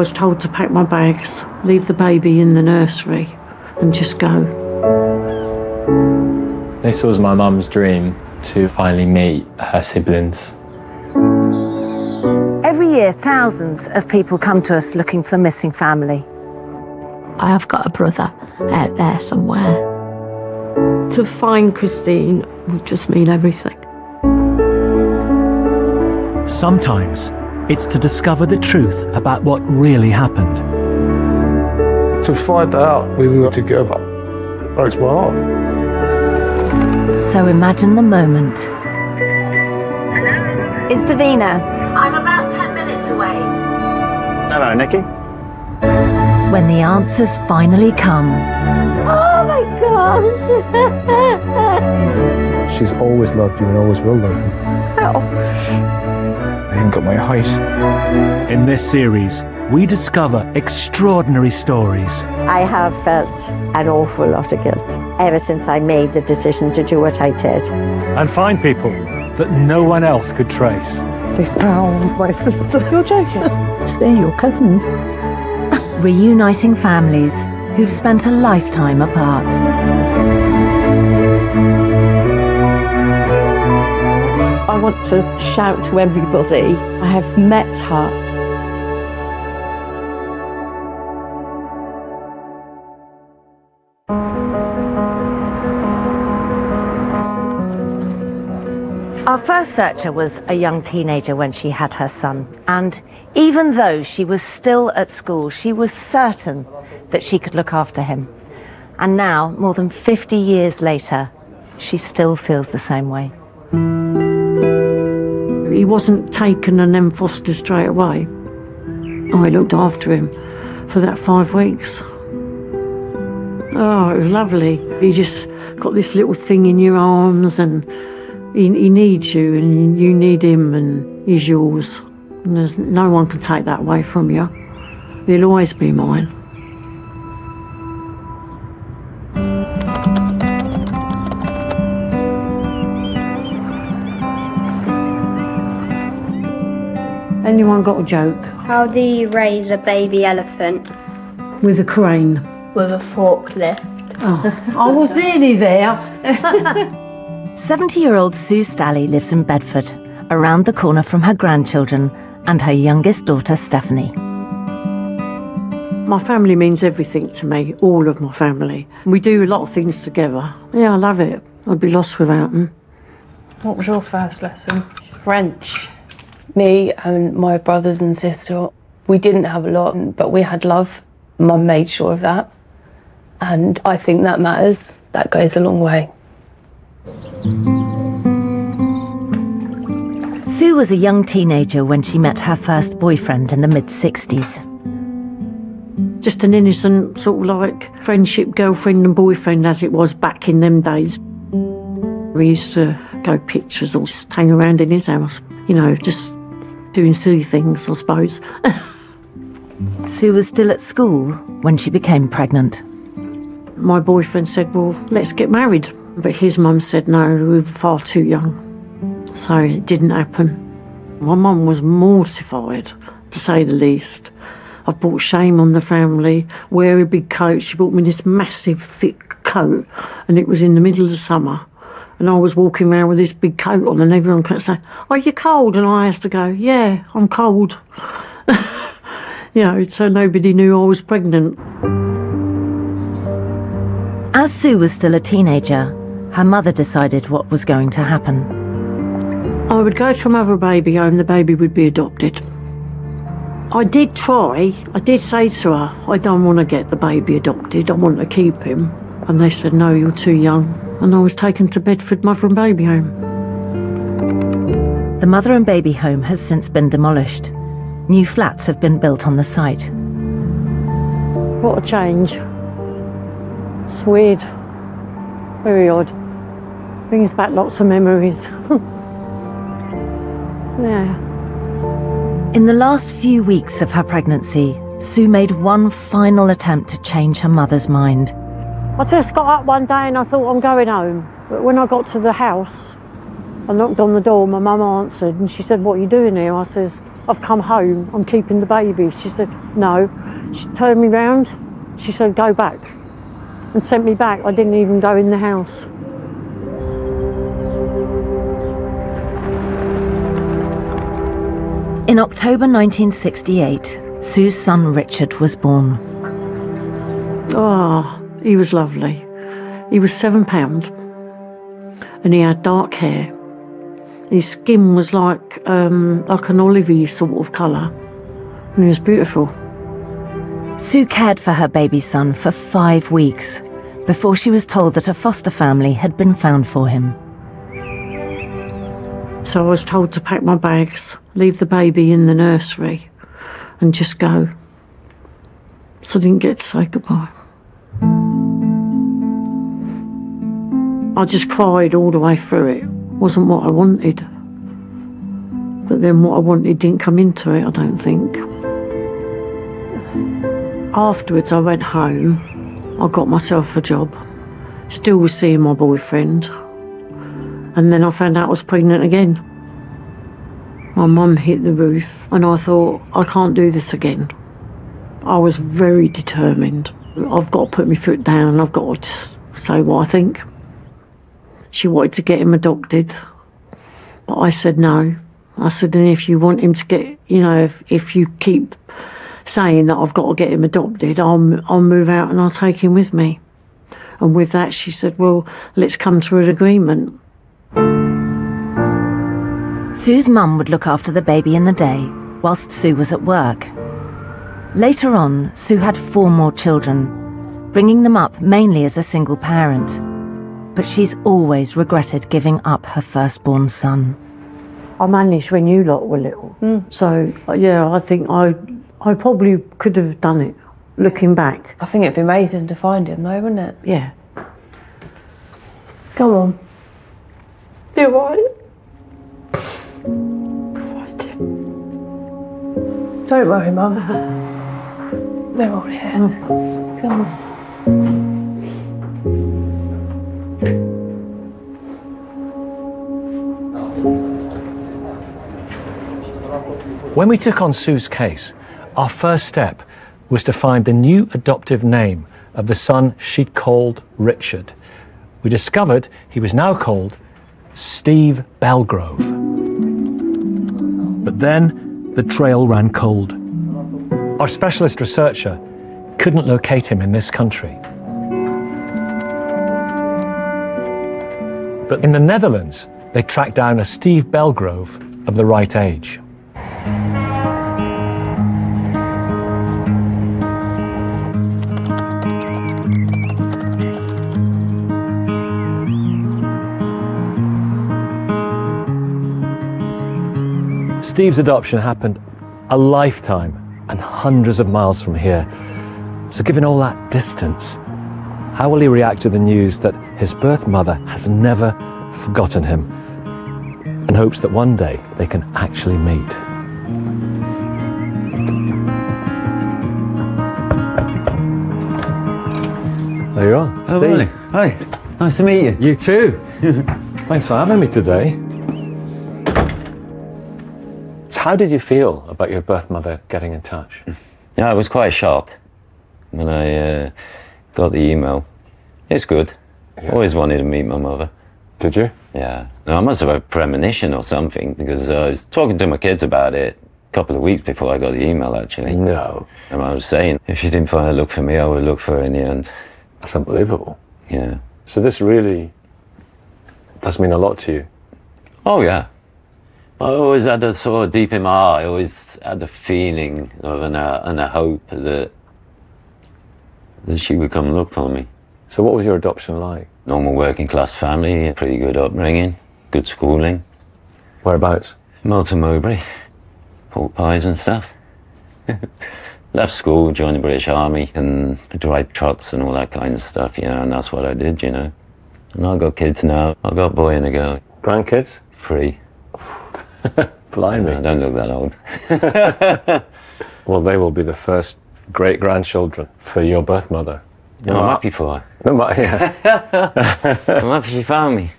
was told to pack my bags, leave the baby in the nursery and just go. This was my mum's dream, to finally meet her siblings. Every year, thousands of people come to us looking for missing family. I have got a brother out there somewhere. To find Christine would just mean everything. Sometimes it's to discover the truth about what really happened. To find out we were together, it breaks my heart. So imagine the moment. It's Davina. I'm about 10 minutes away. Hello, Nikki. When the answers finally come. Oh my gosh! She's always loved you and always will love you. I ain't got my height. In this series, we discover extraordinary stories. I have felt an awful lot of guilt ever since I made the decision to do what I did. And find people that no one else could trace. They found my sister. You're joking? They're your cousins. Reuniting families who've spent a lifetime apart. I want to shout to everybody, I have met her. Our first searcher was a young teenager when she had her son, and even though she was still at school, she was certain that she could look after him. And now, more than 50 years later, she still feels the same way. He wasn't taken and then fostered straight away. I looked after him for that 5 weeks. Oh, it was lovely. You just got this little thing in your arms, and he needs you and you need him, and he's yours. And there's no one can take that away from you. He'll always be mine. Anyone got a joke? How do you raise a baby elephant? With a crane. With a forklift. Oh, I was nearly there. 70-year-old Sue Stalley lives in Bedford, around the corner from her grandchildren and her youngest daughter, Stephanie. My family means everything to me, all of my family. We do a lot of things together. Yeah, I love it. I'd be lost without them. What was your first lesson? French. Me and my brothers and sister, we didn't have a lot, but we had love. Mum made sure of that. And I think that matters. That goes a long way. Sue was a young teenager when she met her first boyfriend in the mid-60s. Just an innocent sort of like friendship, girlfriend and boyfriend as it was back in them days. We used to go pictures or just hang around in his house, you know, just doing silly things, I suppose. Sue was still at school when she became pregnant. My boyfriend said, well, let's get married. But his mum said, no, we were far too young. So it didn't happen. My mum was mortified, to say the least. I brought shame on the family, wear a big coat. She bought me this massive, thick coat, and it was in the middle of the summer. And I was walking around with this big coat on, and everyone kept saying, are you cold? And I had to go, yeah, I'm cold. You know, so nobody knew I was pregnant. As Sue was still a teenager, her mother decided what was going to happen. I would go to a mother baby home, the baby would be adopted. I did try, I did say to her, I don't want to get the baby adopted, I want to keep him. And they said, no, you're too young. And I was taken to Bedford Mother and Baby Home. The Mother and Baby Home has since been demolished. New flats have been built on the site. What a change. It's weird. Very odd. Brings back lots of memories. Yeah. In the last few weeks of her pregnancy, Sue made one final attempt to change her mother's mind. I just got up one day and I thought I'm going home. But when I got to the house, I knocked on the door, my mum answered, and she said, "What are you doing here?" I says, "I've come home, I'm keeping the baby." She said, "No." She turned me round, she said, "Go back," and sent me back. I didn't even go in the house. In October 1968, Sue's son Richard was born. Oh, he was lovely. He was £7 and he had dark hair. His skin was like an olivey sort of colour, and he was beautiful. Sue cared for her baby son for 5 weeks before she was told that a foster family had been found for him. So I was told to pack my bags, leave the baby in the nursery and just go. So I didn't get to say goodbye. I just cried all the way through it. Wasn't what I wanted. But then what I wanted didn't come into it, I don't think. Afterwards I went home, I got myself a job, still was seeing my boyfriend, and then I found out I was pregnant again. My mum hit the roof and I thought, I can't do this again. I was very determined. I've got to put my foot down and I've got to just say what I think. She wanted to get him adopted, but I said no. I said, and if you want him to get, if you keep saying that I've got to get him adopted, I'll move out and I'll take him with me. And with that, she said, well, let's come to an agreement. Sue's mum would look after the baby in the day, whilst Sue was at work. Later on, Sue had 4 more children, bringing them up mainly as a single parent. But she's always regretted giving up her firstborn son. I managed when you lot were little. So, yeah, I think I probably could have done it, looking back. I think it'd be amazing to find him though, wouldn't it? Yeah. Come on. You're right. Don't worry, Mum. They're all here. Come on. When we took on Sue's case, our first step was to find the new adoptive name of the son she'd called Richard. We discovered he was now called Steve Belgrove. But then the trail ran cold. Our specialist researcher couldn't locate him in this country. But in the Netherlands, they tracked down a Steve Belgrove of the right age. Steve's adoption happened a lifetime and hundreds of miles from here. So given all that distance, how will he react to the news that his birth mother has never forgotten him and hopes that one day they can actually meet? There you are, Steve. Really? Hi, nice to meet you. You too. Thanks for having me today. How did you feel about your birth mother getting in touch? Yeah, I was quite shocked when I got the email. It's good. Yeah. Always wanted to meet my mother. Did you? Yeah. I must have had a premonition or something, because I was talking to my kids about it a couple of weeks before I got the email, actually. No. And I was saying, if she didn't find a look for me, I would look for her in the end. That's unbelievable. Yeah. So this really does mean a lot to you. Oh, yeah. I always had a sort of deep in my heart, I always had the feeling of and a hope that she would come and look for me. So what was your adoption like? Normal working class family, pretty good upbringing, good schooling. Whereabouts? Milton Mowbray, pork pies and stuff. Left school, joined the British Army and drive trucks and all that kind of stuff, and that's what I did, And I've got kids now. I've got a boy and a girl. Grandkids? 3. Blimey. I don't look that old. Well, they will be the first great-grandchildren for your birth mother. I'm happy for her. No, yeah. I'm happy she found me.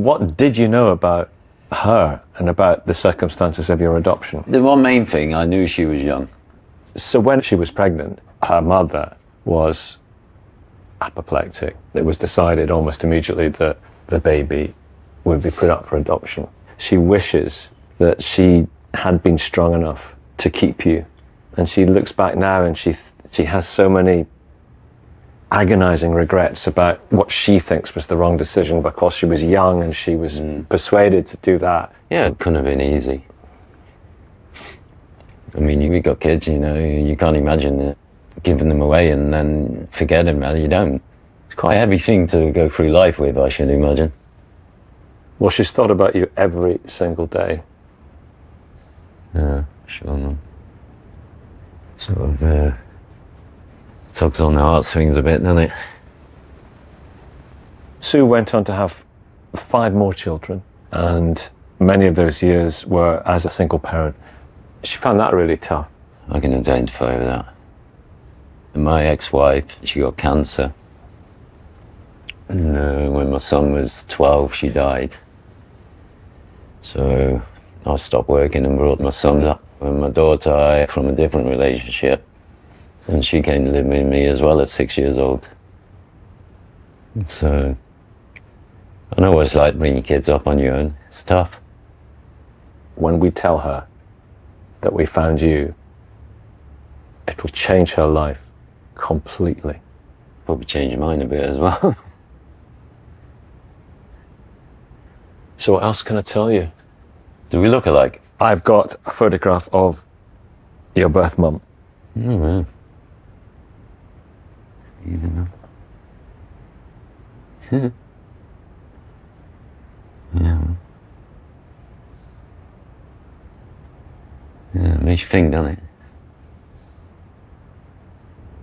What did you know about her and about the circumstances of your adoption? The one main thing, I knew she was young. So when she was pregnant, her mother was apoplectic. It was decided almost immediately that the baby would be put up for adoption. She wishes that she had been strong enough to keep you. And she looks back now and she has so many agonizing regrets about what she thinks was the wrong decision because she was young and she was persuaded to do that. Yeah, it couldn't have been easy. I mean, we got kids, you know, you can't imagine giving them away and then forgetting them. You don't. It's quite a heavy thing to go through life with, I should imagine. Well, she's thought about you every single day. Yeah, sure. Sort of tugs on the heartstrings a bit, doesn't it? Sue went on to have 5 more children, and many of those years were as a single parent. She found that really tough. I can identify with that. And my ex-wife, she got cancer. And when my son was 12, she died. So I stopped working and brought my son up. And my daughter, I from a different relationship. And she came to live with me as well at 6 years old. So I know what it's like bringing kids up on your own. It's tough. When we tell her that we found you, it will change her life completely. Probably change mine a bit as well. So what else can I tell you? Do we look alike? I've got a photograph of your birth mum. Oh, man. You know. Yeah. Yeah, it makes you think, doesn't it?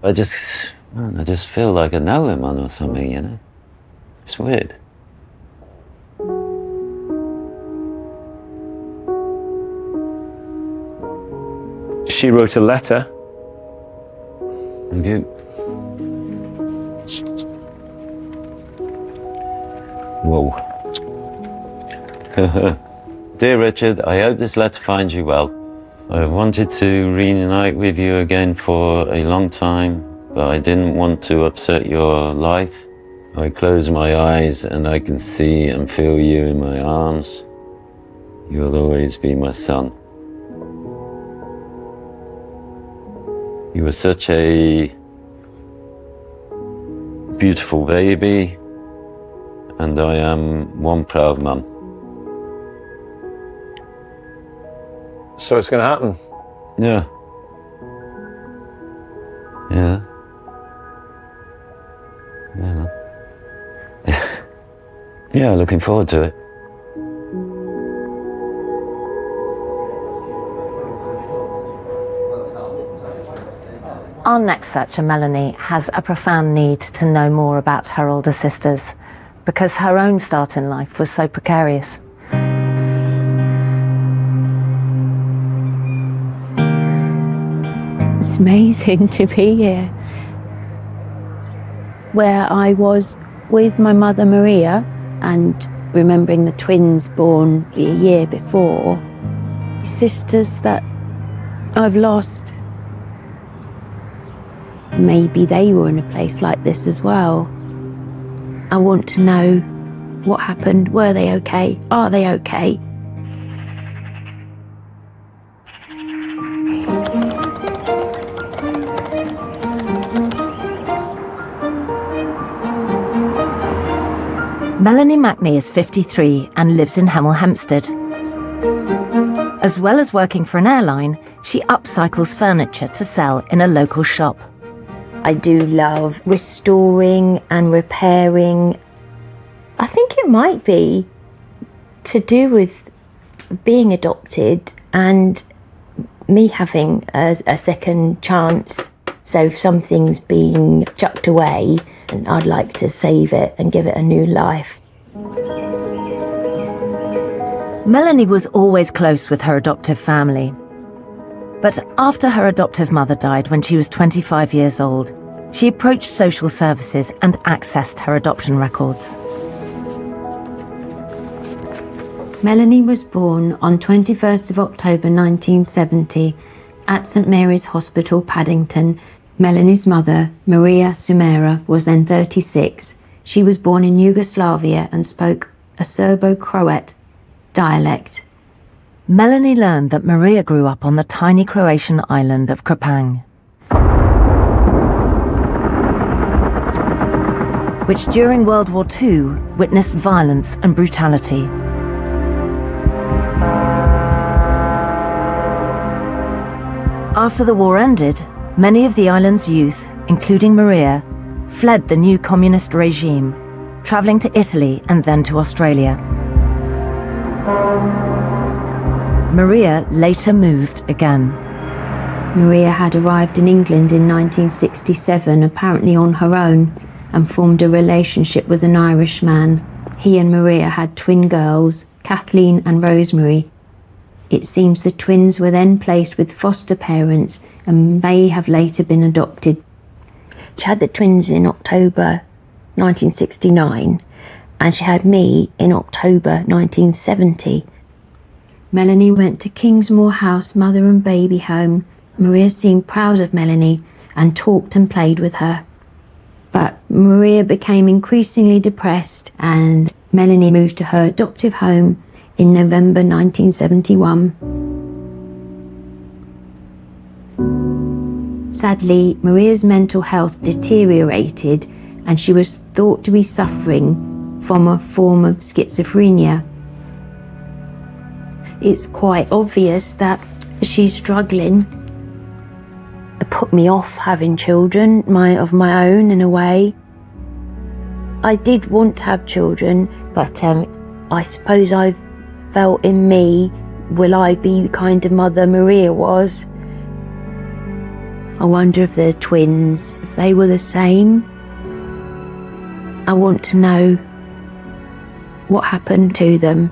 I just feel like I know him or something, you know? It's weird. She wrote a letter. Thank you. Whoa. Dear Richard, I hope this letter finds you well. I wanted to reunite with you again for a long time, but I didn't want to upset your life. I close my eyes and I can see and feel you in my arms. You'll always be my son. You were such a beautiful baby, and I am one proud mum. So it's going to happen? Yeah. Yeah. Yeah. Yeah, looking forward to it. Our next searcher, Melanie, has a profound need to know more about her older sisters because her own start in life was so precarious. It's amazing to be here, where I was with my mother Maria and remembering the twins born a year before, sisters that I've lost. Maybe they were in a place like this as well. I want to know what happened. Were they okay? Are they okay? Melanie Macney is 53 and lives in Hemel Hempstead. As well as working for an airline, she upcycles furniture to sell in a local shop. I do love restoring and repairing. I think it might be to do with being adopted and me having a second chance. So if something's being chucked away, and I'd like to save it and give it a new life. Melanie was always close with her adoptive family. But after her adoptive mother died when she was 25 years old, she approached social services and accessed her adoption records. Melanie was born on 21st of October 1970 at St Mary's Hospital, Paddington. Melanie's mother, Maria Sumera, was then 36. She was born in Yugoslavia and spoke a Serbo-Croat dialect. Melanie learned that Maria grew up on the tiny Croatian island of Krapang, which during World War II witnessed violence and brutality. After the war ended, many of the island's youth, including Maria, fled the new communist regime, travelling to Italy and then to Australia. Maria later moved again. Maria had arrived in England in 1967, apparently on her own, and formed a relationship with an Irish man. He and Maria had twin girls, Kathleen and Rosemary. It seems the twins were then placed with foster parents and may have later been adopted. She had the twins in October 1969, and she had me in October 1970. Melanie went to Kingsmore House Mother and Baby Home. Maria seemed proud of Melanie and talked and played with her. But Maria became increasingly depressed, and Melanie moved to her adoptive home in November 1971. Sadly, Maria's mental health deteriorated, and she was thought to be suffering from a form of schizophrenia. It's quite obvious that she's struggling. It put me off having children of my own in a way. I did want to have children, but I suppose I felt in me, will I be the kind of mother Maria was? I wonder if they're twins, if they were the same. I want to know what happened to them.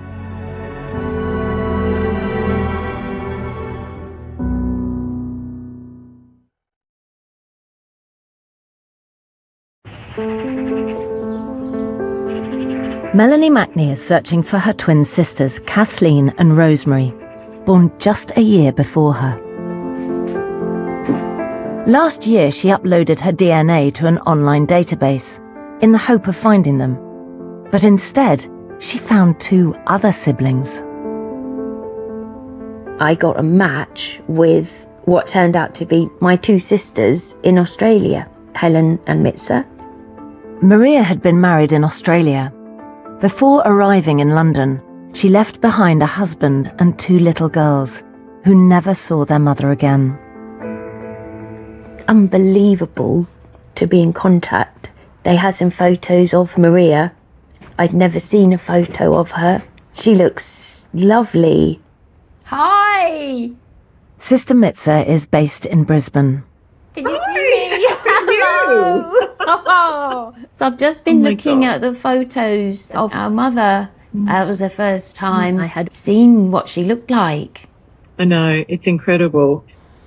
Melanie Mackney is searching for her twin sisters, Kathleen and Rosemary, born just a year before her. Last year, she uploaded her DNA to an online database in the hope of finding them. But instead, she found 2 other siblings. I got a match with what turned out to be my 2 sisters in Australia, Helen and Mitza. Maria had been married in Australia. Before arriving in London, she left behind a husband and 2 little girls who never saw their mother again. Unbelievable to be in contact. They had some photos of Maria. I'd never seen a photo of her. She looks lovely. Hi! Sister Mitza is based in Brisbane. Can you see me? Hello! Oh. So I've just been looking at the photos of our mother. That was the first time I had seen what she looked like. I know, it's incredible.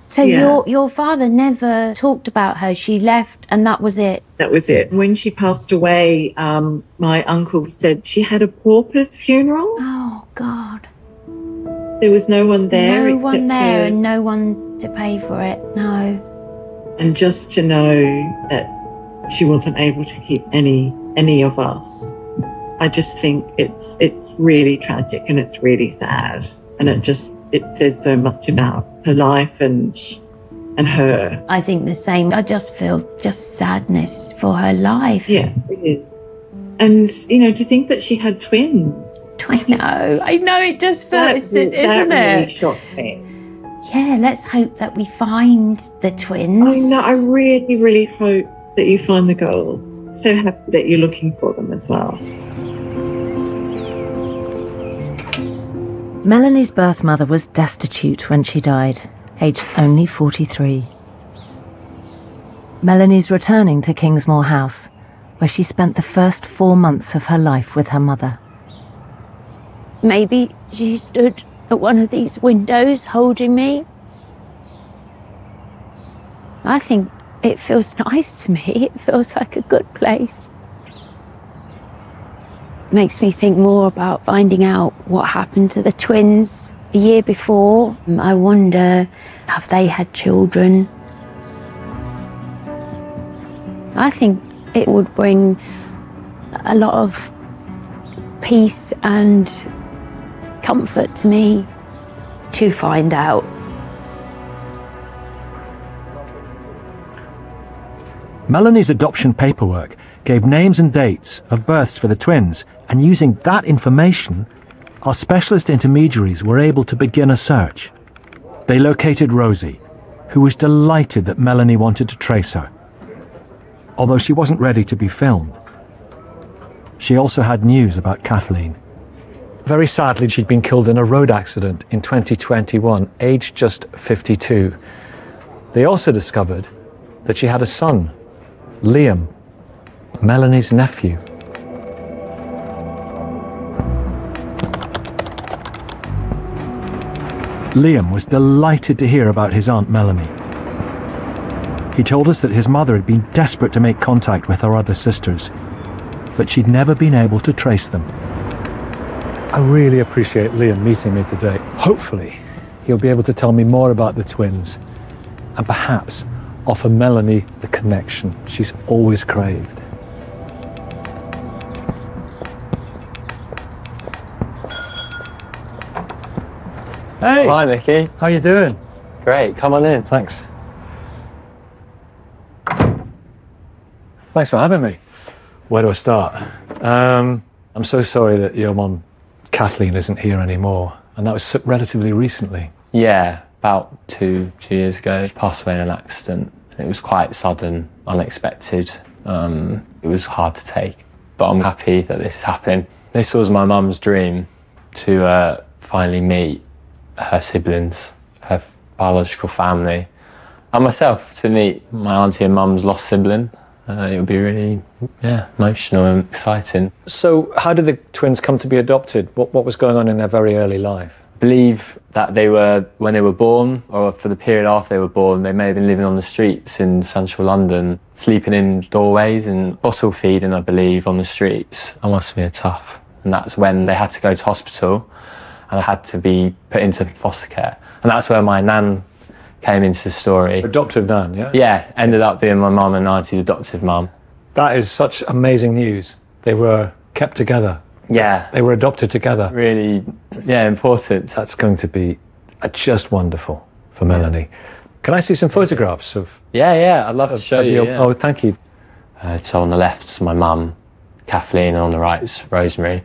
So your father never talked about her. She left and that was it. That was it. When she passed away, my uncle said she had a pauper's funeral. Oh, God. There was no one there. No one there and no one to pay for it. No. And just to know that she wasn't able to keep any of us, I just think it's really tragic and it's really sad. And it says so much about her life and her. I think the same. I just feel just sadness for her life. Yeah, it is. And, to think that she had twins. I know, it just feels, isn't it? That really shocked me. Yeah, let's hope that we find the twins. I know, I really, really hope that you find the girls. So happy that you're looking for them as well. Melanie's birth mother was destitute when she died, aged only 43. Melanie's returning to Kingsmore House, where she spent the first 4 months of her life with her mother. Maybe she stood at one of these windows holding me. I think it feels nice to me. It feels like a good place. makes me think more about finding out what happened to the twins a year before. I wonder, have they had children? I think it would bring a lot of peace and comfort to me to find out. Melanie's adoption paperwork gave names and dates of births for the twins, and using that information, our specialist intermediaries were able to begin a search. They located Rosie, who was delighted that Melanie wanted to trace her. Although she wasn't ready to be filmed. She also had news about Kathleen. Very sadly, she'd been killed in a road accident in 2021, aged just 52. They also discovered that she had a son, Liam, Melanie's nephew. Liam was delighted to hear about his Aunt Melanie. He told us that his mother had been desperate to make contact with her other sisters, but she'd never been able to trace them. I really appreciate Liam meeting me today. Hopefully, he'll be able to tell me more about the twins and perhaps offer Melanie the connection she's always craved. Hey! Hi, Nicky. How you doing? Great, come on in. Thanks. Thanks for having me. Where do I start? I'm so sorry that your mum, Kathleen, isn't here anymore. And that was relatively recently. Yeah, about two years ago. She passed away in an accident. It was quite sudden, unexpected. It was hard to take. But I'm happy that this is happening. This was my mum's dream, to finally meet her siblings, her biological family, and myself, to meet my auntie and mum's lost sibling. It would be really, emotional and exciting. So how did the twins come to be adopted? What was going on in their very early life? I believe that they were, when they were born, or for the period after they were born, they may have been living on the streets in central London, sleeping in doorways and bottle feeding, I believe, on the streets. That must have been tough. And that's when they had to go to hospital and I had to be put into foster care. And that's where my nan came into the story. Adoptive nan, yeah? Yeah, ended up being my mum and auntie's adoptive mum. That is such amazing news. They were kept together. Yeah. They were adopted together. Really, important. That's going to be just wonderful for Melanie. Can I see some photographs of... Yeah, I'd love to show you. Yeah. Oh, thank you. So on the left's my mum, Kathleen, and on the right's Rosemary.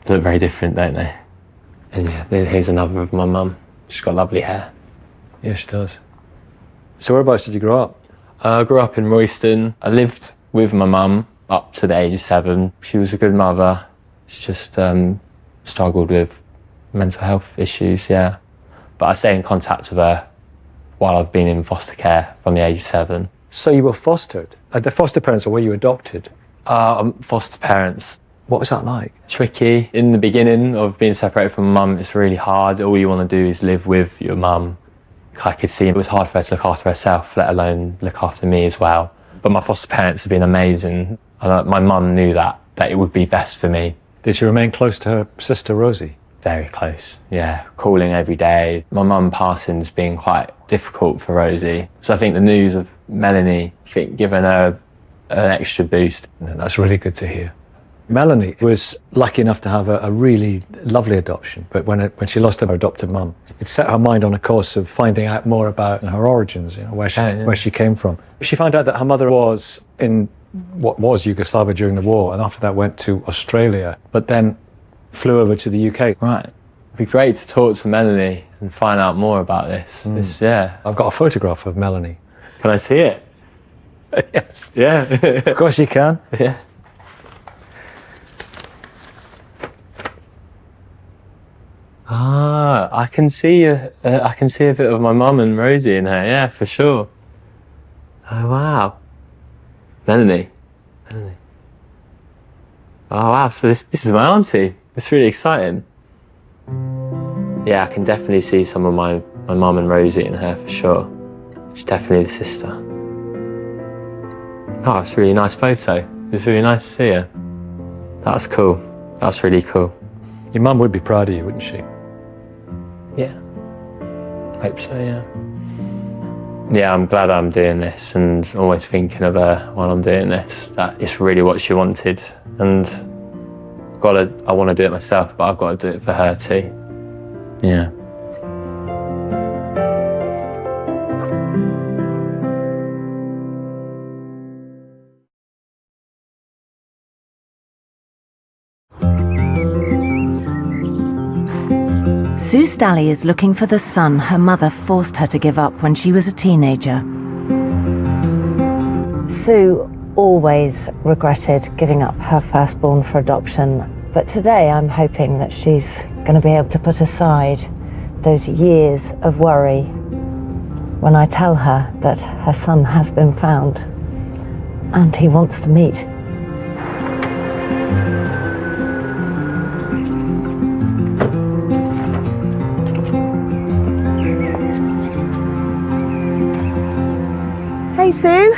They look very different, don't they? And yeah, here's another of my mum. She's got lovely hair. Yeah, she does. So whereabouts did you grow up? I grew up in Royston. I lived with my mum up to the age of 7. She was a good mother. She just struggled with mental health issues, yeah. But I stay in contact with her while I've been in foster care from the age of 7. So you were fostered? The foster parents, or were you adopted? Foster parents. What was that like? Tricky. In the beginning of being separated from mum, it's really hard. All you want to do is live with your mum. I could see it was hard for her to look after herself, let alone look after me as well. But my foster parents have been amazing. My mum knew that it would be best for me. Did she remain close to her sister Rosie? Very close, yeah. Calling every day. My mum passing's been quite difficult for Rosie. So I think the news of Melanie, given her an extra boost. That's really good to hear. Melanie was lucky enough to have a really lovely adoption, but when she lost her adopted mum, it set her mind on a course of finding out more about her origins, where she came from. She found out that her mother was in what was Yugoslavia during the war, and after that went to Australia, but then flew over to the UK. Right. It'd be great to talk to Melanie and find out more about this. I've got a photograph of Melanie. Can I see it? Yes. Yeah. Of course you can. Yeah. I can see a bit of my mum and Rosie in her, yeah, for sure. Oh wow. Melanie. Oh wow, so this is my auntie. It's really exciting. Yeah, I can definitely see some of my mum and Rosie in her for sure. She's definitely the sister. Oh, it's a really nice photo. It's really nice to see her. That's cool. That's really cool. Your mum would be proud of you, wouldn't she? Yeah. Hope so, yeah. Yeah, I'm glad I'm doing this and always thinking of her while I'm doing this, that it's really what she wanted. And I want to do it myself, but I've got to do it for her too. Yeah. Sue Stalley is looking for the son her mother forced her to give up when she was a teenager. Sue always regretted giving up her firstborn for adoption, but today I'm hoping that she's going to be able to put aside those years of worry when I tell her that her son has been found and he wants to meet. Hey, Sue.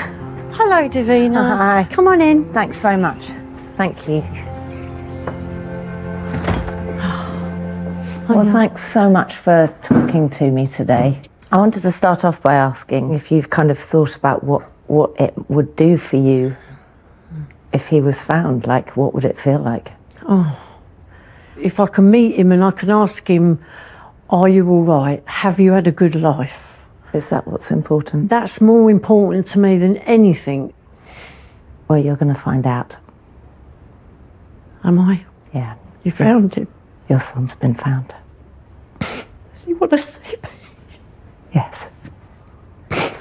Hello, Davina. Hi. Come on in. Thanks very much. Thank you. Well, thanks so much for talking to me today. I wanted to start off by asking if you've kind of thought about what it would do for you if he was found. Like, what would it feel like? Oh, if I can meet him and I can ask him, are you all right? Have you had a good life? Is that what's important? That's more important to me than anything. Well, you're going to find out. Am I? Yeah. You found him? Your son's been found. Does he want to see me? Yes. I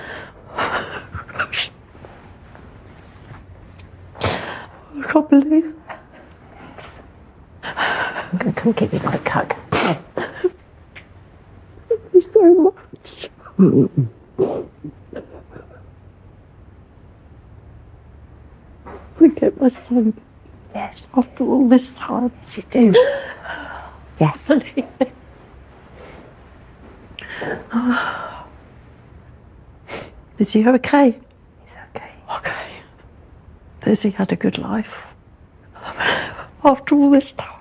can't believe it. Yes. I'm going to come give you a quick hug. Thank you so much. We get my son. Yes. After all this time. Yes, you do. Yes. Is he okay? He's okay. Okay. Has he had a good life? After all this time.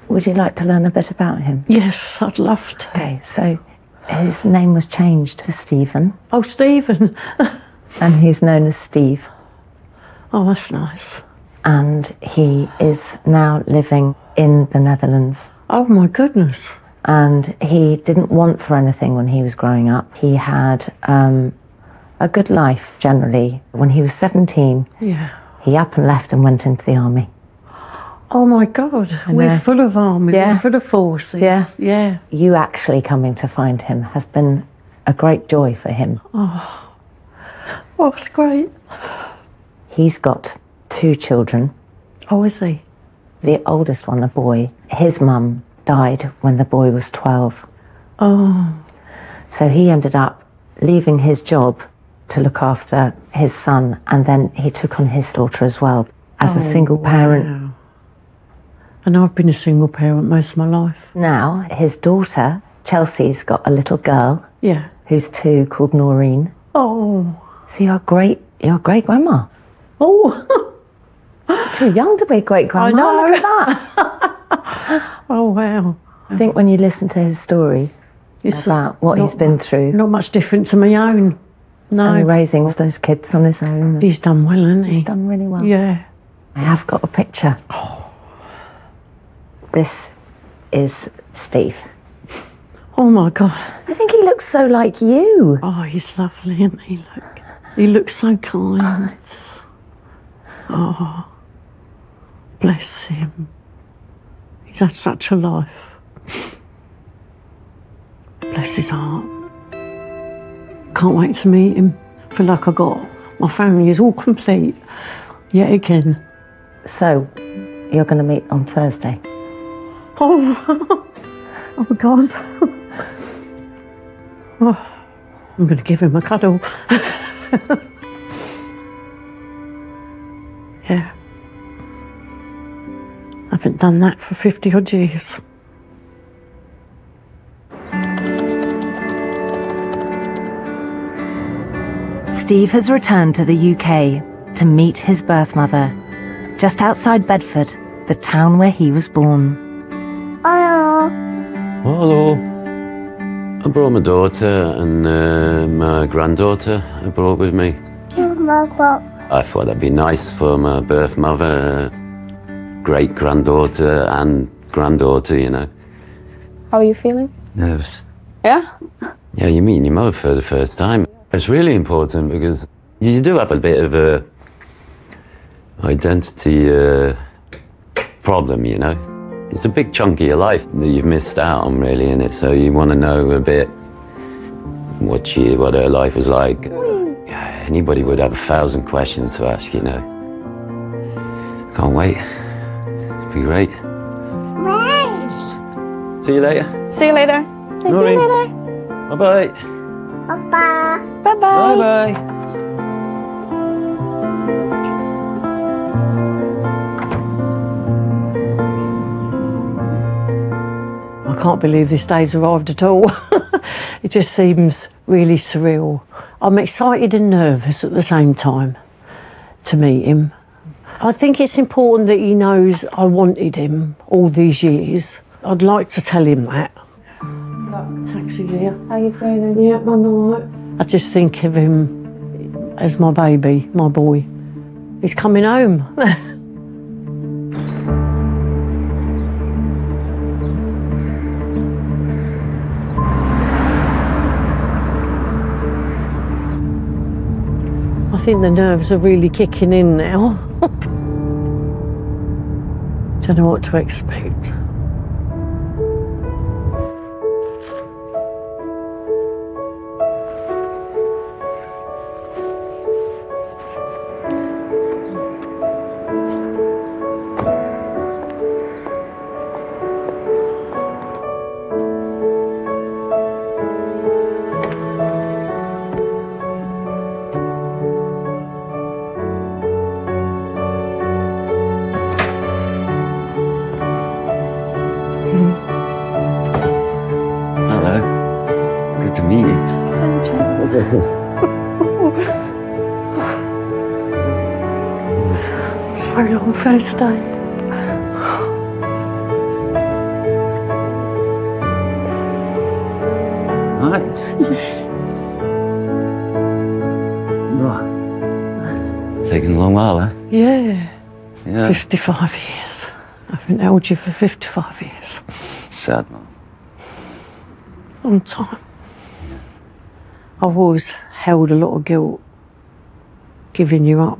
Would you like to learn a bit about him? Yes, I'd love to. Okay, so his name was changed to Stephen. Oh, Stephen. And he's known as Steve. Oh, that's nice. And he is now living in the Netherlands. Oh, my goodness. And he didn't want for anything when he was growing up. He had a good life, generally. When he was 17, he up and left and went into the army. Oh, my God. We're full of army. Yeah. We're full of forces. Yeah. Yeah. You actually coming to find him has been a great joy for him. Oh, that's great. He's got 2 children. Oh, is he? The oldest one, a boy. His mum died when the boy was 12. Oh. So he ended up leaving his job to look after his son, and then he took on his daughter as well as a single parent. Wow. And I've been a single parent most of my life. Now, his daughter, Chelsea's got a little girl. Yeah. Who's 2, called Noreen. Oh. So you're a great grandma. Oh. Too young to be a great grandma. I know. Look at that. Oh, wow. I think when you listen to his story about what he's been through. Not much different to my own. No. And raising all those kids on his own. He's done well, hasn't he? He's done really well. Yeah. I have got a picture. Oh. This is Steve. Oh, my God. I think he looks so like you. Oh, he's lovely, isn't he? Look. He looks so kind. Oh, bless him. He's had such a life. Bless his heart. Can't wait to meet him. Feel like my family is all complete yet again. So, you're going to meet on Thursday? Oh, oh God. Oh, I'm going to give him a cuddle. Yeah. I haven't done that for 50 odd years. Steve has returned to the UK to meet his birth mother, just outside Bedford, the town where he was born. Hello. I brought my daughter and my granddaughter I brought with me. I thought that'd be nice for my birth mother, great-granddaughter and granddaughter, you know. How are you feeling? Nervous. Yeah? Yeah, you meet your mother for the first time. It's really important because you do have a bit of a identity problem, you know. It's a big chunk of your life that you've missed out on, really, in it. So you want to know a bit what her life was like. Yeah, anybody would have 1,000 questions to ask, you know. Can't wait. It'll be great. See you later. See you later. See you later. Bye-bye. Bye-bye. Bye-bye. Bye-bye. I can't believe this day's arrived at all. It just seems really surreal. I'm excited and nervous at the same time to meet him. I think it's important that he knows I wanted him all these years. I'd like to tell him that. Taxi's here. How you feeling? Yeah, I'm all right. I just think of him as my baby, my boy. He's coming home. I think the nerves are really kicking in now. Don't know what to expect. Hello. Good to meet you. Sorry, long first day. Taking a long while, huh? Yeah. Yeah. 55 years. I've been held you for 55 years. Sad, man. Long time. I've always held a lot of guilt giving you up.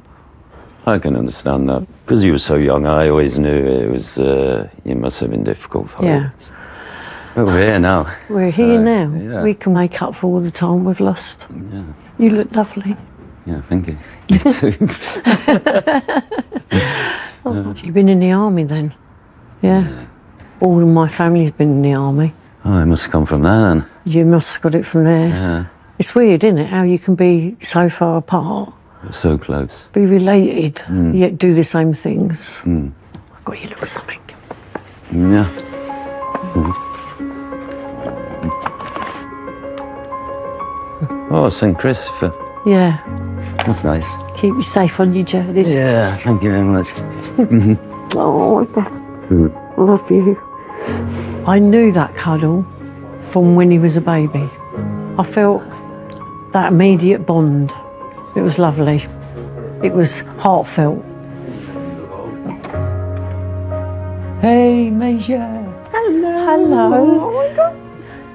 I can understand that. Because you were so young, I always knew it was, you must have been difficult for you. Yeah. But we're here now. We're here now. yeah. We can make up for all the time we've lost. Yeah. You look lovely. Yeah, thank you. You too. Oh, you've been in the army then? Yeah. All of my family's been in the army. Oh, it must have come from there then. You must have got it from there. Yeah. It's weird, isn't it? How you can be so far apart, We're so close. be related, yet do the same things. Mm. I've got you a little something. Yeah. Oh, St. Christopher. Yeah. That's nice. Keep you safe on your journeys. Yeah, thank you very much. Oh, I love you. I knew that cuddle from when he was a baby. I felt that immediate bond. It was lovely. It was heartfelt. Hey, Major. Hello. Hello. Oh my God.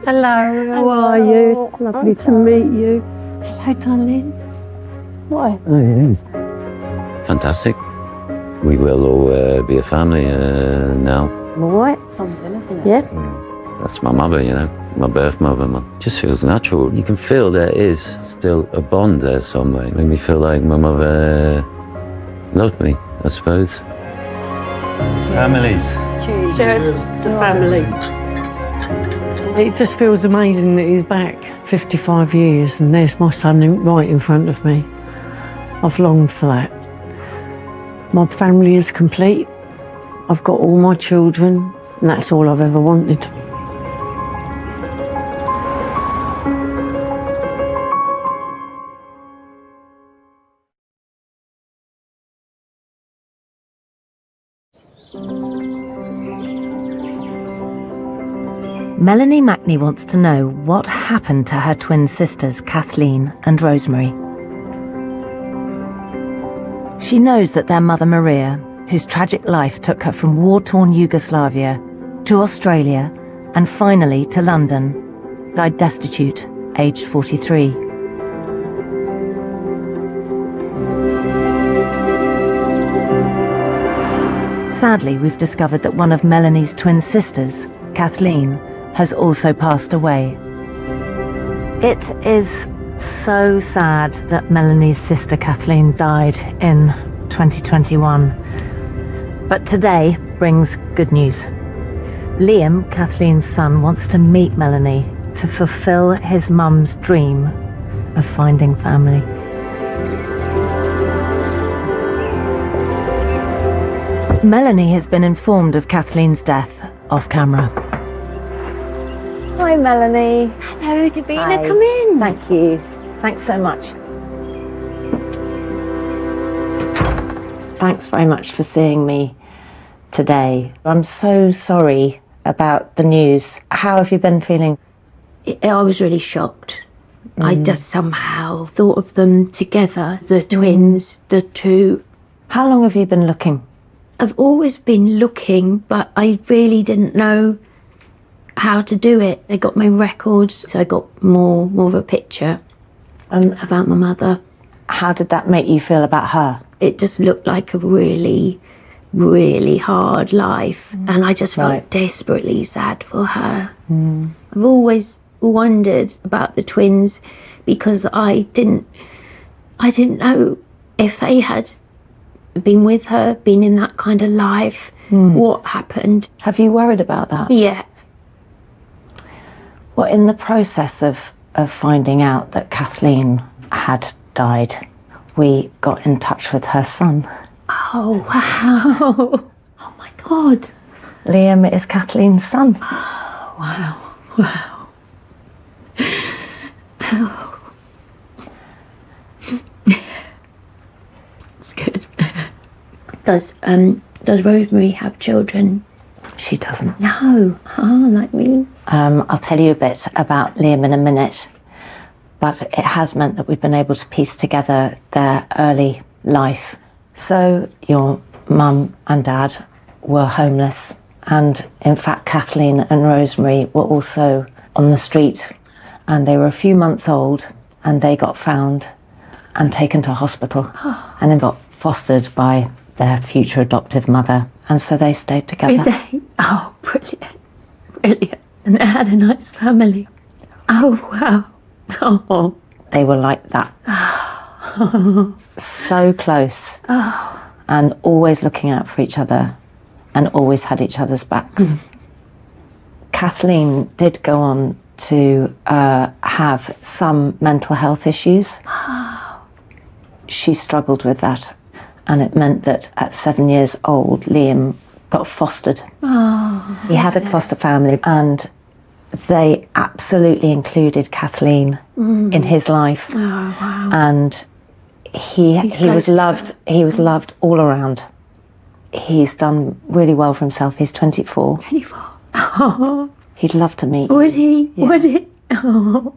Hello. How are you? It's lovely to meet you. Hello, darling. Why? Oh, yeah. Fantastic. We will all be a family now. All right. Something, isn't it? Yeah. That's my mother, you know, my birth mother. Just feels natural. You can feel there is still a bond there somewhere. It made me feel like my mother loved me, I suppose. Families. Cheers to family. It just feels amazing that he's back 55 years and there's my son right in front of me. I've longed for that. My family is complete. I've got all my children and that's all I've ever wanted. Melanie Mackney wants to know what happened to her twin sisters, Kathleen and Rosemary. She knows that their mother, Maria, whose tragic life took her from war-torn Yugoslavia to Australia and finally to London, died destitute, aged 43. Sadly, we've discovered that one of Melanie's twin sisters, Kathleen, has also passed away. It is so sad that Melanie's sister Kathleen died in 2021. But today brings good news. Liam, Kathleen's son, wants to meet Melanie to fulfill his mum's dream of finding family. Melanie has been informed of Kathleen's death off camera. Hi, Melanie. Hello, Davina. Hi. Come in. Thank you. Thanks so much. Thanks very much for seeing me today. I'm so sorry about the news. How have you been feeling? I was really shocked. I just somehow thought of them together, the twins, the two. How long have you been looking? I've always been looking, but I really didn't know how to do it. I got my records, so I got more of a picture about my mother. How did that make you feel about her? It just looked like a really, really hard life, and I just felt desperately sad for her. I've always wondered about the twins because I didn't know if they had been with her, been in that kind of life, what happened. Have you worried about that? Yeah. Well, in the process of finding out that Kathleen had died, we got in touch with her son. Oh, wow. Oh, my God. Liam is Kathleen's son. Oh, wow. Wow. Oh. It's good. Does Rosemary have children? She doesn't. No. Oh, like me. I'll tell you a bit about Liam in a minute, but it has meant that we've been able to piece together their early life. So your mum and dad were homeless, and in fact Kathleen and Rosemary were also on the street, and they were a few months old, and they got found and taken to hospital and then got fostered by their future adoptive mother, and so they stayed together. Oh, brilliant. Brilliant. And they had a nice family. Oh, wow. Oh. They were like that. So close. Oh. And always looking out for each other and always had each other's backs. Kathleen did go on to have some mental health issues. She struggled with that, and it meant that at 7 years old, Liam got fostered. Oh. He had a foster family, and they absolutely included Kathleen in his life. Oh, wow. And he was loved. He was loved all around. He's done really well for himself. He's 24. 24. Oh. He'd love to meet Would you. he? Yeah. Would he? Oh.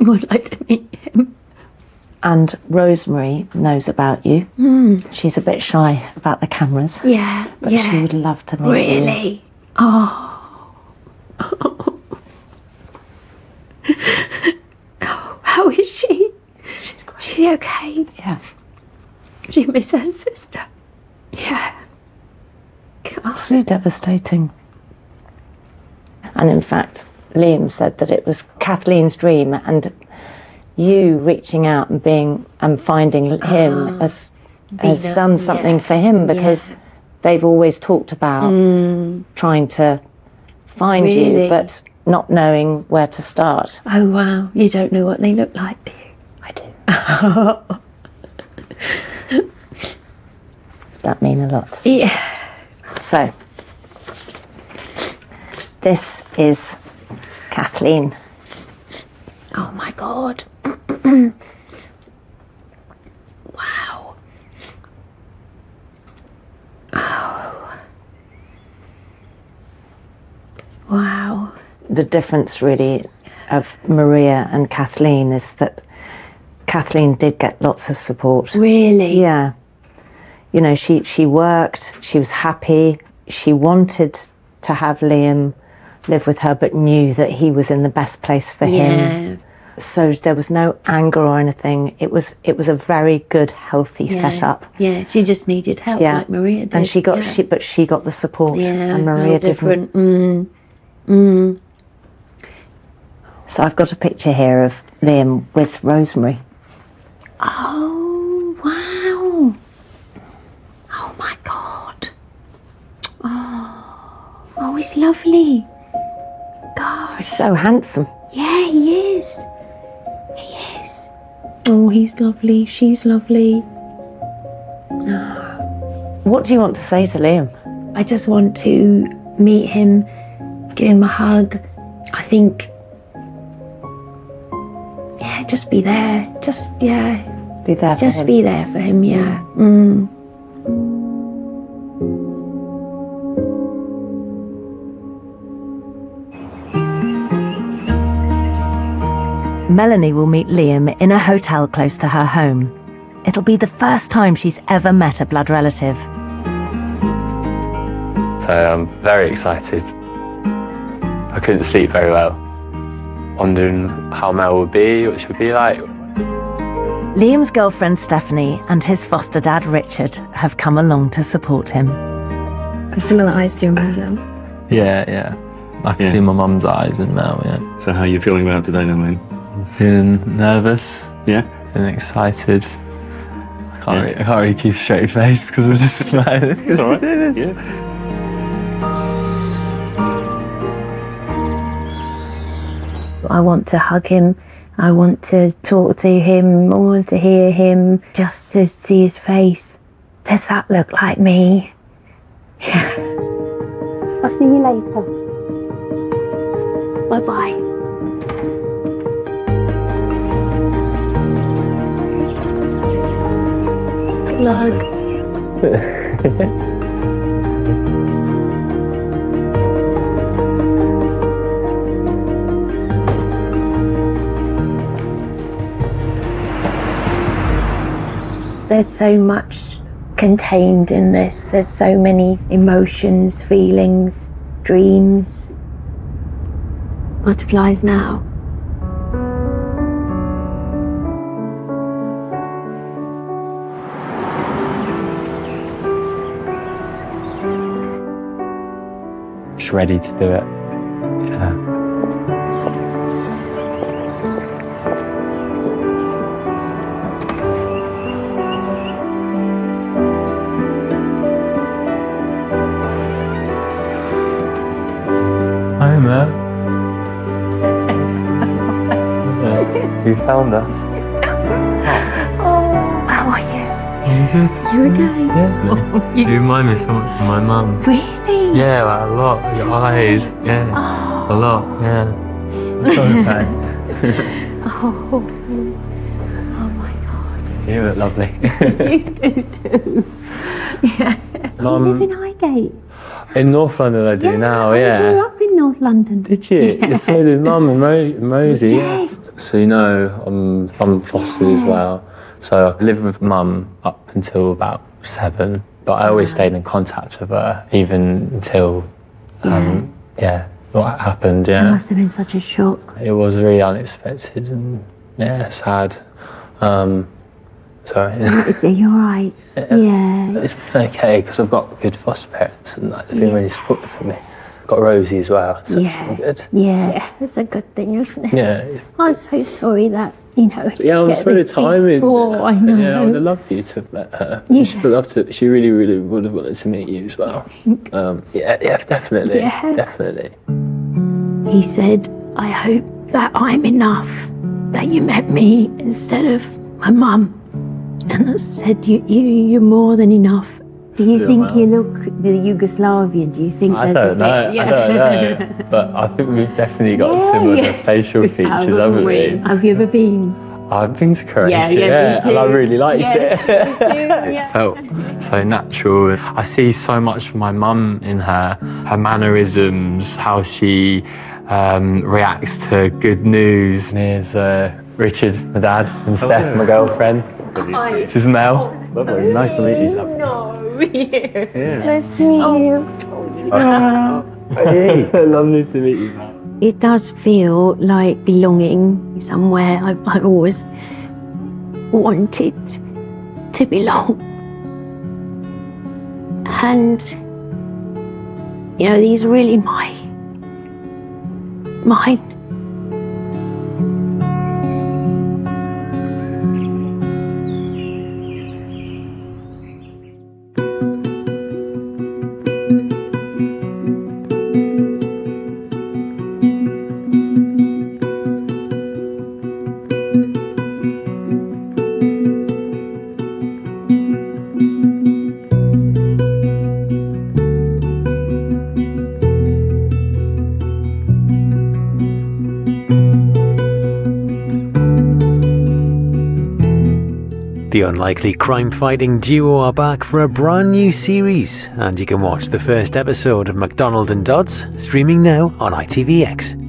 I would like to meet him. And Rosemary knows about you. She's a bit shy about the cameras. Yeah, but yeah. she would love to meet you. Really? Oh. Oh, how is she? She's great. She okay? Yeah. She misses her sister. Yeah. Absolutely devastating. And in fact, Liam said that it was Kathleen's dream, and you reaching out and finding him has done something for him, because they've always talked about trying to find you, but not knowing where to start. Oh, wow. You don't know what they look like, do you? I do. That mean a lot. Yeah. So, this is Kathleen. Oh my God. Wow. Oh. the difference really of Maria and Kathleen is that Kathleen did get lots of support. Really? Yeah. You know, she worked, she was happy, she wanted to have Liam live with her, but knew that he was in the best place for him. So there was no anger or anything. It was a very good, healthy setup. Yeah, she just needed help, like Maria did. And she got the support, and Maria didn't. So I've got a picture here of Liam with Rosemary. Oh, wow. Oh, my God. Oh, he's lovely. God. He's so handsome. Yeah, he is. He is. Oh, he's lovely. She's lovely. What do you want to say to Liam? I just want to meet him, give him a hug. I think, just be there. Be there for him. Be there for him, yeah. Melanie will meet Liam in a hotel close to her home. It'll be the first time she's ever met a blood relative. So I'm very excited. I couldn't sleep very well, wondering how Mel would be, what she would be like. Liam's girlfriend Stephanie and his foster dad Richard have come along to support him. Similar eyes to your mum, though. Yeah. I can see my mum's eyes in Mel, yeah. So how are you feeling about it today then, Liam? Feeling nervous. Yeah? Feeling excited. I can't really keep a straight face because I'm just smiling. It's alright, yeah. I want to hug him. I want to talk to him. I want to hear him. Just to see his face. Does that look like me? Yeah. I'll see you later. Bye-bye. Good luck. There's so much contained in this. There's so many emotions, feelings, dreams. Butterflies now. Just ready to do it. Yeah. Hi, Matt. You found us. How are you? Are you good? You okay? Yeah. You remind me so much of my mum. Really? Yeah, like a lot. Your eyes. Yeah. A lot. Yeah. It's okay. Oh my God. You look lovely. You do too. Yeah. Mum, You live in Highgate? in North London I do now, I grew yeah. up in North London. Did you? Yeah. So did Mum and Mosey. Yes. So you know, I'm fostered as well. So I lived with Mum up until about 7, but I always stayed in contact with her even until, what happened. It Yeah, must have been such a shock. it was really unexpected and sad. Sorry. You're right. Yeah. It's been okay because I've got good foster parents and they've been really supportive for me. Got Rosie as well, so it's been good. Yeah, it's a good thing, isn't it? Yeah. I'm so sorry that, Yeah, I'm get spending this time in. before, I know. Yeah, I would have loved you to have met her. Yeah. She'd love to. She really, really would have wanted to meet you as well. Definitely. Yeah. Definitely. He said, I hope that I'm enough, that you met me instead of my mum. And I said, you're more than enough. Do you Still think well. you look the Yugoslavian? Do you think I there's don't know. I don't know. But I think we've definitely got similar facial features, haven't we? Have you ever been? I've been to Croatia, me too. and I really liked Yes, it. me too, yeah. It felt so natural. I see so much of my mum in her mannerisms, how she reacts to good news. And here's Richard, my dad, and Steph, my girlfriend. This is Mel. Lovely, nice to meet you. Nice to meet you. Lovely to meet you. It does feel like belonging somewhere. I've always wanted to belong. And, you know, these are really mine. The Unlikely crime-fighting duo are back for a brand new series, and you can watch the first episode of MacDonald and Dodds streaming now on ITVX.